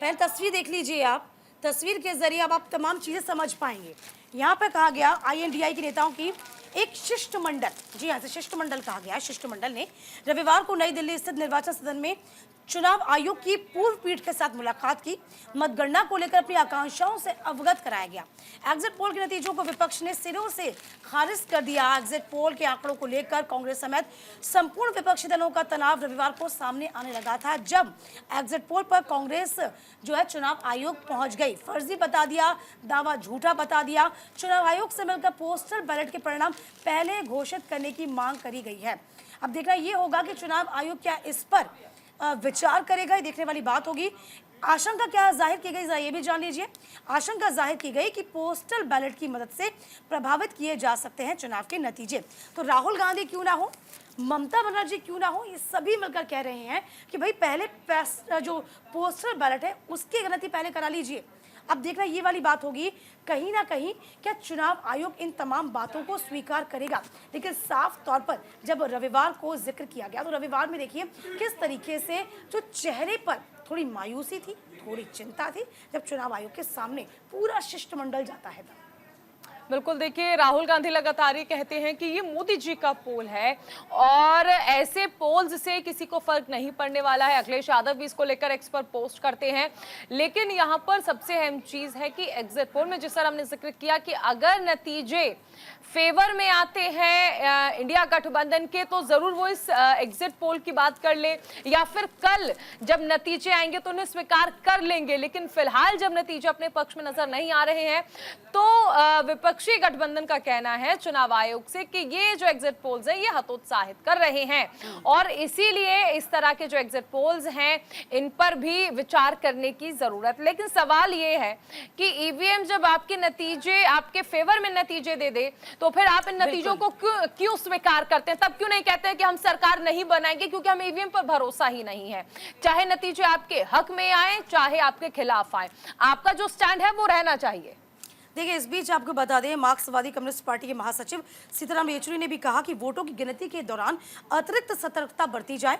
पहले तस्वीर देख लीजिए आप। तस्वीर के जरिए अब आप तमाम चीजें समझ पाएंगे। यहाँ पर कहा गया आईएनडीआई के नेताओं की एक शिष्टमंडल, जी हाँ, शिष्टमंडल कहा गया है, शिष्टमंडल ने रविवार को नई दिल्ली स्थित निर्वाचन सदन में चुनाव आयोग की पूर्व पीठ के साथ मुलाकात की। मतगणना को लेकर अपनी आकांक्षाओं से अवगत कराया गया। एग्जिट पोल के नतीजों को विपक्ष ने सिरों से खारिज कर दिया। एग्जिट पोल के आंकड़ों को लेकर कांग्रेस समेत संपूर्ण विपक्षी दलों का तनाव रविवार को सामने आने लगा था, जब एग्जिट पोल पर कांग्रेस जो है चुनाव आयोग पहुंच गई। फर्जी बता दिया, दावा झूठा बता दिया। चुनाव आयोग से मिलकर पोस्टल बैलेट के परिणाम पहले घोषित करने की मांग करी गई है। अब देखना ये होगा कि चुनाव आयोग क्या इस पर विचार करेगा, ये देखने वाली बात होगी। आशंका क्या जाहिर की गई, ये भी जान लीजिए। आशंका जाहिर की गई कि पोस्टल बैलेट की मदद से प्रभावित किए जा सकते हैं चुनाव के नतीजे। तो राहुल गांधी क्यों ना हो, ममता बनर्जी क्यों ना हो, ये सभी मिलकर कह रहे हैं कि भाई पहले जो पोस्टल बैलेट है उसकी गिनती पहले करा लीजिए। अब देखना ये वाली बात होगी, कहीं ना कहीं क्या चुनाव आयोग इन तमाम बातों को स्वीकार करेगा। लेकिन साफ तौर पर जब रविवार को जिक्र किया गया तो रविवार में देखिए किस तरीके से जो चेहरे पर थोड़ी मायूसी थी, थोड़ी चिंता थी, जब चुनाव आयोग के सामने पूरा शिष्टमंडल जाता है। बिल्कुल, देखिए राहुल गांधी लगातार ये कहते हैं कि ये मोदी जी का पोल है और ऐसे पोल्स से किसी को फर्क नहीं पड़ने वाला है। अखिलेश यादव भी इसको लेकर एक्स पर पोस्ट करते हैं। लेकिन यहाँ पर सबसे अहम चीज है कि एग्जिट पोल में जिस तरह हमने जिक्र किया कि अगर नतीजे फेवर में आते हैं इंडिया गठबंधन के, तो जरूर वो इस एग्जिट पोल की बात कर ले, या फिर कल जब नतीजे आएंगे तो उन्हें स्वीकार कर लेंगे। लेकिन फिलहाल जब नतीजे अपने पक्ष में नजर नहीं आ रहे हैं तो विपक्षी गठबंधन का कहना है चुनाव आयोग से कि ये जो एग्जिट पोल्स है ये हतोत्साहित कर रहे हैं और इसीलिए इस तरह के जो एग्जिट पोल्स हैं इन पर भी विचार करने की जरूरत। लेकिन सवाल ये है कि ईवीएम जब आपके नतीजे आपके फेवर में नतीजे दे दे तो फिर आप इन नतीजों को क्यों स्वीकार करते हैं? तब क्यों नहीं कहते हैं कि हम सरकार नहीं बनाएंगे क्योंकि हमें ईवीएम पर भरोसा ही नहीं है। चाहे नतीजे आपके हक में आए चाहे आपके खिलाफ आए, आपका जो स्टैंड है वो रहना चाहिए। देखिए इस बीच आपको बता दें, मार्क्सवादी कम्युनिस्ट पार्टी के महासचिव सीताराम येचुरी ने भी कहा कि वोटों की गिनती के दौरान अतिरिक्त सतर्कता बरती जाए।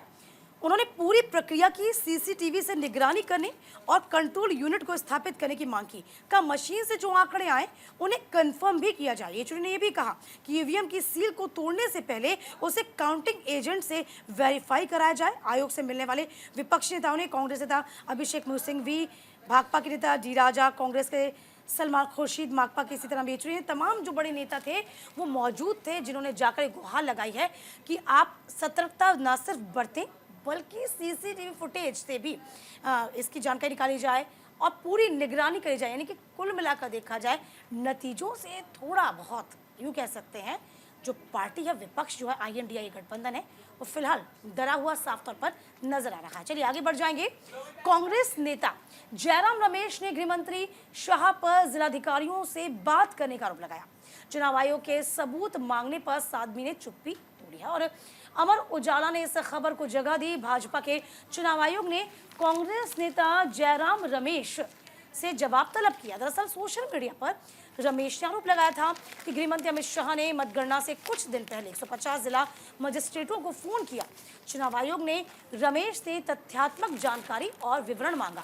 उन्होंने पूरी प्रक्रिया की सीसीटीवी से निगरानी करने और कंट्रोल यूनिट को स्थापित करने की मांग की। का मशीन से जो आंकड़े आए उन्हें कंफर्म भी किया जाए। येचुरी ने यह भी कहा कि ईवीएम की सील को तोड़ने से पहले उसे काउंटिंग एजेंट से वेरीफाई कराया जाए। आयोग से मिलने वाले विपक्षी नेताओं ने कांग्रेस नेता अभिषेक मनु सिंघवी, भाकपा के नेता डी राजा, कांग्रेस के सलमान खुर्शीद, माकपा के सीताराम येचुरी, तमाम जो बड़े नेता थे वो मौजूद थे, जिन्होंने जाकर गुहार लगाई है कि आप सतर्कता न सिर्फ बरतें बल्कि सीसीटीवी फुटेज से भी इसकी जानकारी निकाली जाए और पूरी निगरानी करी जाए। यानी कि कुल मिलाकर देखा जाए नतीजों से थोड़ा बहुत यूँ कह सकते हैं जो पार्टी या विपक्ष जो है आईएनडीआई गठबंधन है वो फिलहाल डरा हुआ साफ तौर पर नजर आ रहा है। चलिए आगे बढ़ जाएंगे। कांग्रेस नेता जयराम रमेश ने गृहमंत्री शाह पर जिलाधिकारियों से बात करने का आरोप लगाया। चुनाव आयोग के सबूत मांगने पर साध्वी ने चुप्पी तोड़ी है और अमर उजाला ने इस खबर को जगह दी। भाजपा के चुनाव आयोग ने कांग्रेस नेता जयराम रमेश से जवाब तलब किया। दरअसल सोशल मीडिया पर रमेश ने आरोप लगाया था कि गृहमंत्री अमित शाह ने मतगणना से कुछ दिन पहले 150 जिला मजिस्ट्रेटों को फोन किया। चुनाव आयोग ने रमेश से तथ्यात्मक जानकारी और विवरण मांगा।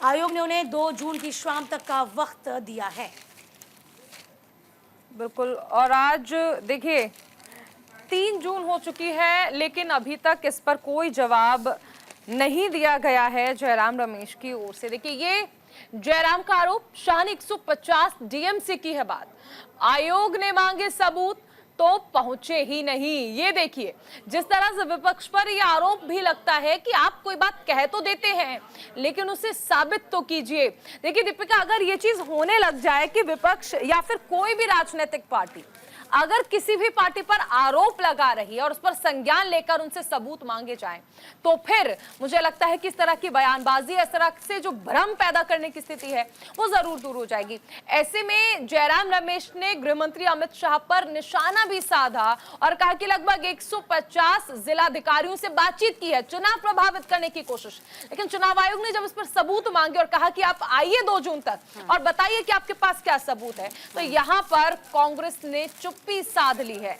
आयोग ने उन्हें 2 जून की शाम तक का वक्त दिया है। बिल्कुल। और आज देखिए 3 जून हो चुकी है, लेकिन अभी तक इस पर कोई जवाब नहीं दिया गया है जयराम रमेश की ओर से। देखिए ये जयराम का आरोप, शान 150 डीएमसी की है बात, आयोग ने मांगे सबूत तो पहुंचे ही नहीं। ये देखिए जिस तरह से विपक्ष पर यह आरोप भी लगता है कि आप कोई बात कह तो देते हैं लेकिन उसे साबित तो कीजिए। देखिए दीपिका, अगर ये चीज होने लग जाए कि विपक्ष या फिर कोई भी राजनीतिक पार्टी अगर किसी भी पार्टी पर आरोप लगा रही है और उस पर संज्ञान लेकर उनसे सबूत मांगे जाएं, तो फिर मुझे लगता है कि इस तरह की बयानबाजी, इस तरह से जो भ्रम पैदा करने की स्थिति है वो जरूर दूर हो जाएगी। ऐसे में जयराम रमेश ने गृह मंत्री अमित शाह पर निशाना भी साधा और कहा कि लगभग 150 जिलाधिकारियों से बातचीत की है, चुनाव प्रभावित करने की कोशिश। लेकिन चुनाव आयोग ने जब इस पर सबूत मांगे और कहा कि आप आइए 2 जून तक और बताइए कि आपके पास क्या सबूत है, तो यहां पर कांग्रेस ने चुप्पी साध ली है।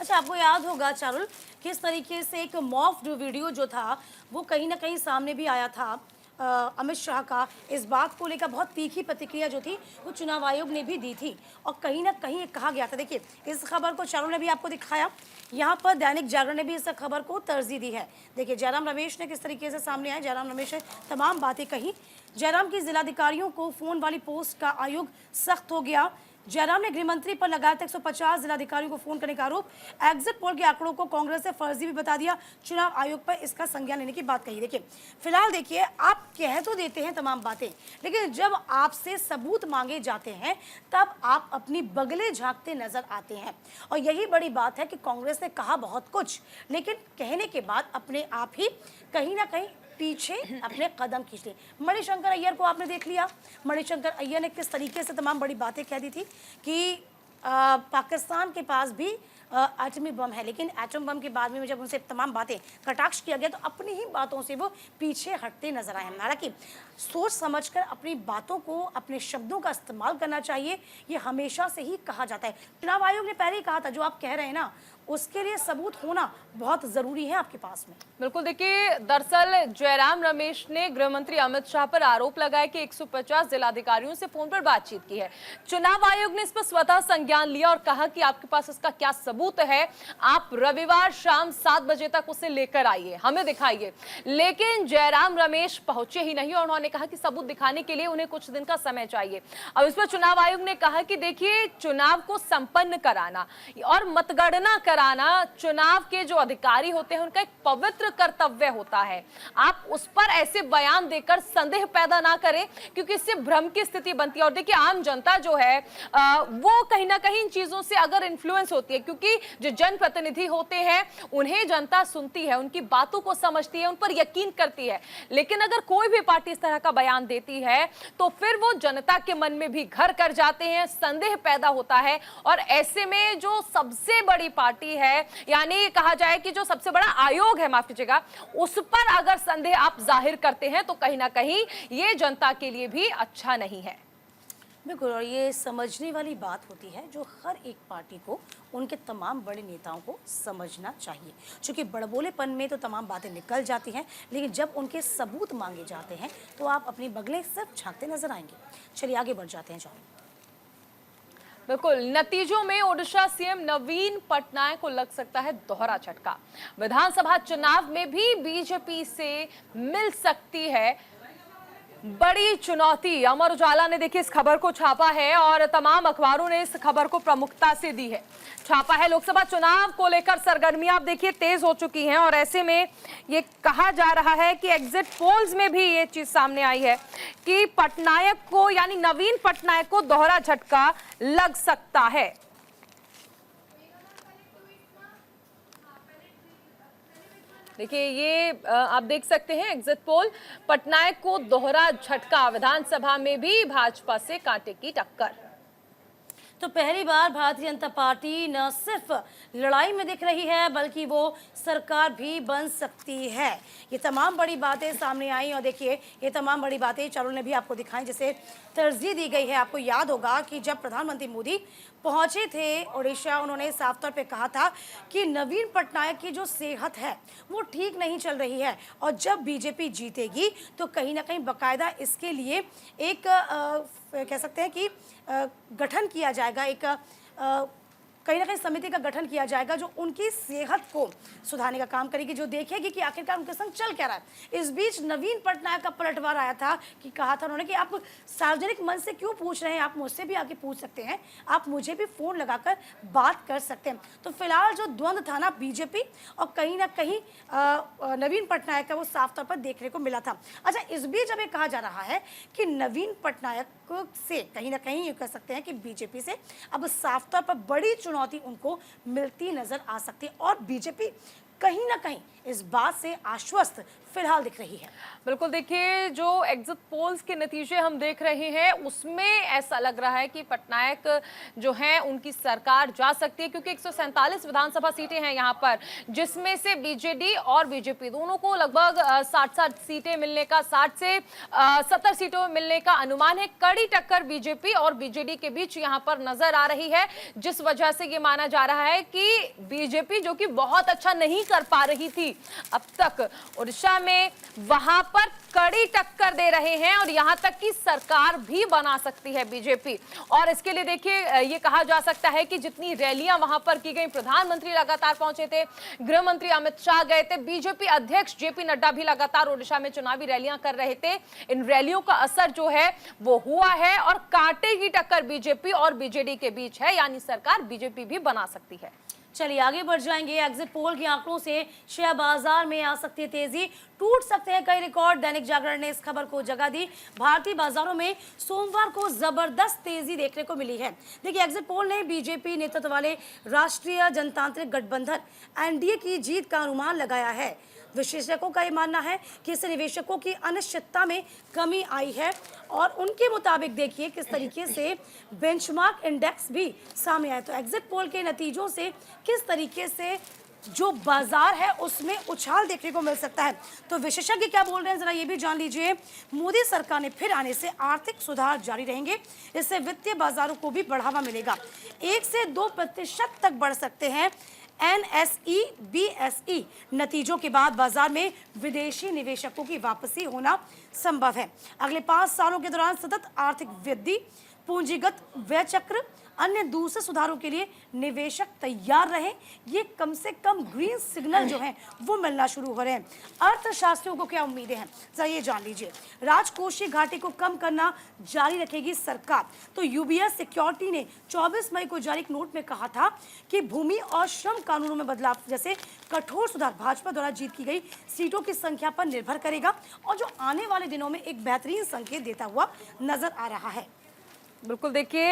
अच्छा, आपको याद होगा चारुल, किस तरीके से एक मॉफ्ड वीडियो जो था वो कहीं ना कहीं सामने भी आया था अमित शाह का। इस बात को लेकर बहुत तीखी प्रतिक्रिया जो थी वो चुनाव आयोग ने भी दी थी और कहीं ना कहीं कहा गया था। देखिए इस खबर को चारुल ने भी आपको दिखाया, यहाँ पर दैनिक जागरण ने भी इस खबर को तरजीह दी है। देखिए जयराम रमेश ने किस तरीके से सामने आए, जयराम रमेश ने तमाम बातें कही। जयराम की जिलाधिकारियों को फोन वाली पोस्ट का आयोग सख्त हो गया। जयराम ने गृह मंत्री पर लगाया था 150 जिलाधिकारियों को फोन करने का आरोप। एग्जिट पोल के आंकड़ों को कांग्रेस ने फर्जी भी बता दिया। चुनाव आयोग पर इसका संज्ञान लेने की बात कही। देखिए फिलहाल देखिए, आप कह तो देते हैं तमाम बातें, लेकिन जब आपसे सबूत मांगे जाते हैं तब आप अपनी बगले झांकते नजर आते हैं। और यही बड़ी बात है कि कांग्रेस ने कहा बहुत कुछ, लेकिन कहने के बाद अपने आप ही कहीं ना कहीं पीछे अपने कदम खींच लिए। मणिशंकर अय्यर को आपने देख लिया, मणिशंकर अय्यर ने किस तरीके से तमाम बड़ी बातें कह दी थी कि पाकिस्तान के पास भी एटमी बम है, लेकिन एटम बम के बाद में जब उनसे तमाम बातें कटाक्ष किया गया तो अपनी ही बातों से वो पीछे हटते नजर आए। हालांकि सोच समझकर अपनी बातों को, अपने शब्दों का इस्तेमाल करना चाहिए, ये हमेशा से ही कहा जाता है। चुनाव आयोग ने पहले ही कहा था, जो आप कह रहे हैं ना, उसके लिए सबूत होना बहुत जरूरी है आपके पास में। बिल्कुल, देखिए दरअसल जयराम रमेश ने गृह मंत्री अमित शाह पर आरोप लगाया कि 150 जिलाधिकारियों से फोन पर बातचीत की है। चुनाव आयोग ने इस पर स्वतः संज्ञान लिया और कहा कि आपके पास इसका क्या सबूत है, आप रविवार शाम 7 बजे तक उसे लेकर आइए, हमें दिखाइए। लेकिन जयराम रमेश पहुंचे ही नहीं और उन्होंने कहा कि सबूत दिखाने के लिए उन्हें कुछ दिन का समय चाहिए। अब इस पर चुनाव आयोग ने कहा कि देखिए चुनाव को संपन्न कराना और मतगणना कराना चुनाव के जो अधिकारी होते हैं उनका एक पवित्र कर्तव्य होता है। आप उस पर ऐसे बयान देकर संदेह पैदा ना करें, क्योंकि इससे भ्रम की स्थिति बनती है। और देखिए आम जनता जो है वो कहीं ना कहीं इन चीजों से अगर इन्फ्लुएंस होती है, क्योंकि जो जनप्रतिनिधि होते हैं उन्हें जनता सुनती है, उनकी बातों को समझती है, उन पर यकीन करती है। लेकिन अगर कोई भी पार्टी इस तरह का बयान देती है तो फिर वो जनता के मन में भी घर कर जाते हैं, संदेह पैदा होता है। और ऐसे में जो सबसे बड़ी पार्टी है, यानी कहा जाए कि जो सबसे बड़ा आयोग है, माफ कीजिएगा, उस पर अगर संदेह आप जाहिर करते हैं तो कहीं ना कहीं ये जनता के लिए भी अच्छा नहीं है। बिल्कुल, और ये समझने वाली बात होती है जो हर एक पार्टी को, उनके तमाम बड़े नेताओं को समझना चाहिए। क्योंकि बड़बोलेपन में तो तमाम बातें निकल जाती हैं, लेकिन जब उनके सबूत मांगे जाते हैं तो आप अपनी बगलें सिर्फ झांकते नजर आएंगे। चलिए आगे बढ़ जाते हैं। जाओ। बिल्कुल, नतीजों में ओडिशा सीएम नवीन पटनायक को लग सकता है दोहरा झटका। विधानसभा चुनाव में भी बीजेपी से मिल सकती है बड़ी चुनौती। अमर उजाला ने देखिए इस खबर को छापा है और तमाम अखबारों ने इस खबर को प्रमुखता से दी है, छापा है। लोकसभा चुनाव को लेकर सरगर्मियां आप देखिए तेज हो चुकी हैं और ऐसे में ये कहा जा रहा है कि एग्जिट पोल्स में भी ये चीज सामने आई है कि पटनायक को, यानी नवीन पटनायक को दोहरा झटका लग सकता है। देखिए ये आप देख सकते हैं एग्जिट पोल, पटनायक को दोहरा झटका, विधानसभा में भी भाजपा से कांटे की टक्कर। तो पहली बार भारतीय जनता पार्टी न सिर्फ लड़ाई में दिख रही है बल्कि वो सरकार भी बन सकती है। ये तमाम बड़ी बातें सामने आई और देखिए ये तमाम बड़ी बातें चारुल ने भी आपको दिखाई, जिसे तरजीह दी गई है। आपको याद होगा कि जब प्रधानमंत्री मोदी पहुंचे थे ओडिशा, उन्होंने साफ तौर पे कहा था कि नवीन पटनायक की जो सेहत है वो ठीक नहीं चल रही है और जब बीजेपी जीतेगी तो कहीं ना कहीं बाकायदा इसके लिए एक कह सकते हैं कि गठन किया जाएगा। जाएगा, एक कहीं ना कहीं समिति का गठन किया जाएगा जो उनकी सेहत को सुधारने का काम करेगी, जो देखेगी कि आखिरकार उनके संग चल क्या रहा है। इस बीच नवीन पटनायक का पलटवार आया था कि कहा था उन्होंने कि आप सार्वजनिक मंच से क्यों पूछ रहे हैं, आप मुझसे भी आके पूछ सकते हैं, आप मुझे भी फोन लगाकर बात कर सकते हैं। तो फिलहाल जो द्वंद्व था ना बीजेपी और कहीं ना कहीं नवीन पटनायक का, वो साफ तौर पर देखने को मिला था। अच्छा, इस बीच अब ये कहा जा रहा है कि नवीन पटनायक से कहीं ना कहीं ये कह सकते हैं कि बीजेपी से अब साफ तौर पर बड़ी चुनौती उनको मिलती नजर आ सकती है और बीजेपी कहीं ना कहीं इस बात से आश्वस्त फिलहाल दिख रही है। बिल्कुल, देखिए जो एग्जिट पोल्स के नतीजे हम देख रहे हैं उसमें ऐसा लग रहा है कि पटनायक जो हैं उनकी सरकार जा सकती है, क्योंकि 147 विधानसभा सीटें हैं यहाँ पर, जिसमें से बीजेडी और बीजेपी दोनों को लगभग 60 सीटें मिलने का, 60 से 70 सीटों में मिलने का अनुमान है। कड़ी टक्कर बीजेपी और बीजेडी के बीच यहाँ पर नजर आ रही है, जिस वजह से ये माना जा रहा है कि बीजेपी जो कि बहुत अच्छा नहीं कर पा रही थी अब तक ओडिशा में, वहां पर कड़ी टक्कर दे रहे हैं और यहां तक कि सरकार भी बना सकती है बीजेपी। और इसके लिए देखिए ये कहा जा सकता है कि जितनी रैलियां वहां पर की गई, प्रधानमंत्री लगातार पहुंचे थे, गृह मंत्री अमित शाह गए थे, बीजेपी अध्यक्ष जेपी नड्डा भी लगातार ओडिशा में चुनावी रैलियां कर रहे थे। इन रैलियों का असर जो है वो हुआ है और कांटे की टक्कर बीजेपी और बीजेडी के बीच है, यानी सरकार बीजेपी भी बना सकती है। चलिए आगे बढ़ जाएंगे। एग्जिट पोल के आंकड़ों से शेयर बाजार में आ सकती है तेजी, टूट सकते हैं कई रिकॉर्ड। दैनिक जागरण ने इस खबर को जगह दी। भारतीय बाजारों में सोमवार को जबरदस्त तेजी देखने को मिली है। देखिए, एग्जिट पोल ने बीजेपी नेतृत्व वाले राष्ट्रीय जनतांत्रिक गठबंधन एनडीए की जीत का अनुमान लगाया है। विशेषज्ञों का यह मानना है कि इससे निवेशकों की अनिश्चितता में कमी आई है और उनके मुताबिक देखिए किस तरीके से बेंचमार्क इंडेक्स भी सामने आया। तो एग्जिट पोल के नतीजों से किस तरीके से जो बाजार है उसमें उछाल देखने को मिल सकता है। तो विशेषज्ञ क्या बोल रहे हैं जरा ये भी जान लीजिए। मोदी सरकार ने फिर आने से आर्थिक सुधार जारी रहेंगे, इससे वित्तीय बाजारों को भी बढ़ावा मिलेगा। 1 से 2% तक बढ़ सकते हैं NSE BSE नतीजों के बाद बाजार में विदेशी निवेशकों की वापसी होना संभव है। अगले 5 सालों के दौरान सतत आर्थिक वृद्धि, पूंजीगत व्यय चक्र, अन्य दूसरे सुधारों के लिए निवेशक तैयार रहे। ये कम से कम ग्रीन सिग्नल जो है वो मिलना शुरू हो रहे हैं। अर्थशास्त्रियों को क्या उम्मीदें हैं जरा ये जान लीजिए। राजकोषीय घाटे को कम करना जारी रखेगी सरकार। तो UBS सिक्योरिटी ने 24 मई को जारी एक नोट में कहा था कि भूमि और श्रम कानूनों में बदलाव जैसे कठोर सुधार भाजपा द्वारा जीत की गई सीटों की संख्या पर निर्भर करेगा और जो आने वाले दिनों में एक बेहतरीन संकेत देता हुआ नजर आ रहा है। बिल्कुल, देखिए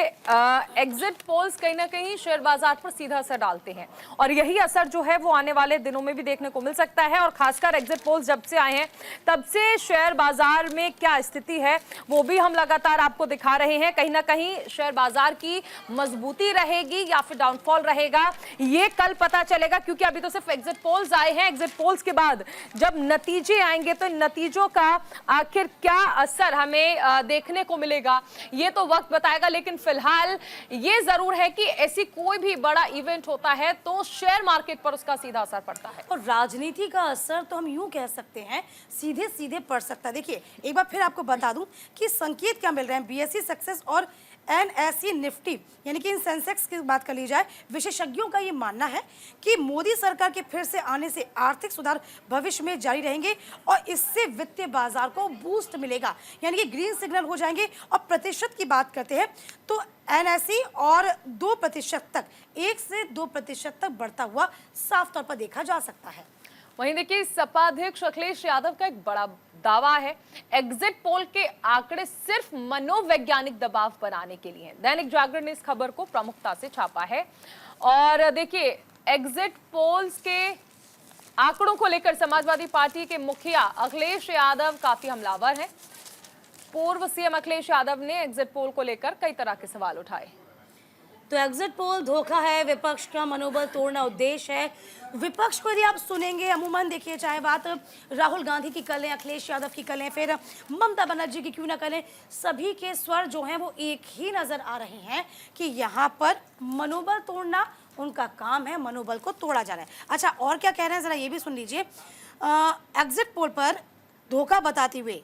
एग्जिट पोल्स कहीं ना कहीं शेयर बाजार पर सीधा असर डालते हैं और यही असर जो है वो आने वाले दिनों में भी देखने को मिल सकता है। और खासकर एग्जिट पोल्स जब से आए हैं तब से शेयर बाजार में क्या स्थिति है वो भी हम लगातार आपको दिखा रहे हैं। कहीं ना कहीं शेयर बाजार की मजबूती रहेगी या फिर डाउनफॉल रहेगा ये कल पता चलेगा, क्योंकि अभी तो सिर्फ एग्जिट पोल्स आए हैं। एग्जिट पोल्स के बाद जब नतीजे आएंगे तो नतीजों का आखिर क्या असर हमें देखने को मिलेगा ये तो वक्त बताएगा। लेकिन फिलहाल ये जरूर है कि ऐसी कोई भी बड़ा इवेंट होता है तो शेयर मार्केट पर उसका सीधा असर पड़ता है और राजनीति का असर तो हम यूं कह सकते हैं सीधे सीधे पड़ सकता है। देखिए एक बार फिर आपको बता दूं कि संकेत क्या मिल रहे हैं। BSE सक्सेस और NSE निफ्टी यानी कि इन सेंसेक्स की बात कर ली जाए, विशेषज्ञों का ये मानना है कि मोदी सरकार के फिर से आने से आर्थिक सुधार भविष्य में जारी रहेंगे और इससे वित्तीय बाजार को बूस्ट मिलेगा, यानी कि ग्रीन सिग्नल हो जाएंगे। और प्रतिशत की बात करते हैं तो NSE और 2% तक, 1 से 2% तक बढ़ता हुआ साफ तौर पर देखा जा सकता है। वहीं देखिए सपा अध्यक्ष अखिलेश यादव का एक बड़ा दावा है, एग्जिट पोल के आंकड़े सिर्फ मनोवैज्ञानिक दबाव बनाने के लिए हैं। दैनिक जागरण ने इस खबर को प्रमुखता से छापा है और देखिए एग्जिट पोल्स के आंकड़ों को लेकर समाजवादी पार्टी के मुखिया अखिलेश यादव काफी हमलावर हैं। पूर्व CM अखिलेश यादव ने एग्जिट पोल को लेकर कई तरह के सवाल उठाए। तो एग्जिट पोल धोखा है, विपक्ष का मनोबल तोड़ना उद्देश्य है। विपक्ष को यदि आप सुनेंगे, अमूमन देखिए चाहे बात राहुल गांधी की कर लें, अखिलेश यादव की कर लें, फिर ममता बनर्जी की क्यों ना करें, सभी के स्वर जो हैं वो एक ही नजर आ रहे हैं कि यहाँ पर मनोबल तोड़ना उनका काम है, मनोबल को तोड़ा जा रहा है। अच्छा और क्या कह रहे हैं जरा ये भी सुन लीजिए। एग्जिट पोल पर धोखा बताते हुए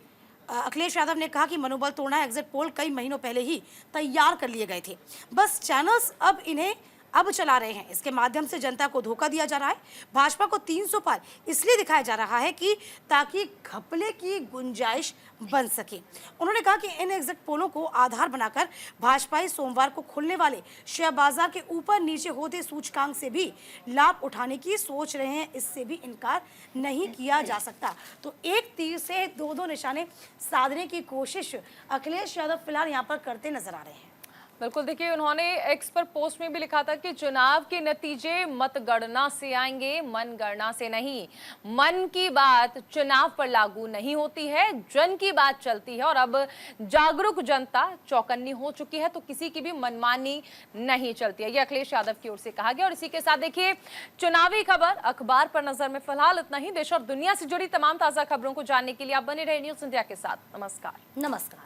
अखिलेश यादव ने कहा कि मनोबल तोड़ना एग्जिट पोल कई महीनों पहले ही तैयार कर लिए गए थे, बस चैनल्स अब इन्हें चला रहे हैं। इसके माध्यम से जनता को धोखा दिया जा रहा है। भाजपा को 300 पार इसलिए दिखाया जा रहा है कि ताकि घपले की गुंजाइश बन सके। उन्होंने कहा कि इन एग्जिट पोलों को आधार बनाकर भाजपाई सोमवार को खुलने वाले शेयर बाजार के ऊपर नीचे होते सूचकांक से भी लाभ उठाने की सोच रहे हैं। इससे भी इनकार नहीं किया जा सकता। तो एक तीर से दो निशाने साधने की कोशिश अखिलेश यादव फिलहाल यहाँ पर करते नजर आ रहे हैं। बिल्कुल, देखिए उन्होंने एक्स पर पोस्ट में भी लिखा था कि चुनाव के नतीजे मतगणना से आएंगे, मनगणना से नहीं। मन की बात चुनाव पर लागू नहीं होती है, जन की बात चलती है। और अब जागरूक जनता चौकन्नी हो चुकी है, तो किसी की भी मनमानी नहीं चलती है। ये अखिलेश यादव की ओर से कहा गया। और इसी के साथ देखिए चुनावी खबर अखबार पर नजर में फिलहाल इतना ही। देश और दुनिया से जुड़ी तमाम ताजा खबरों को जानने के लिए आप बने रहे न्यूज़ इंडिया के साथ। नमस्कार।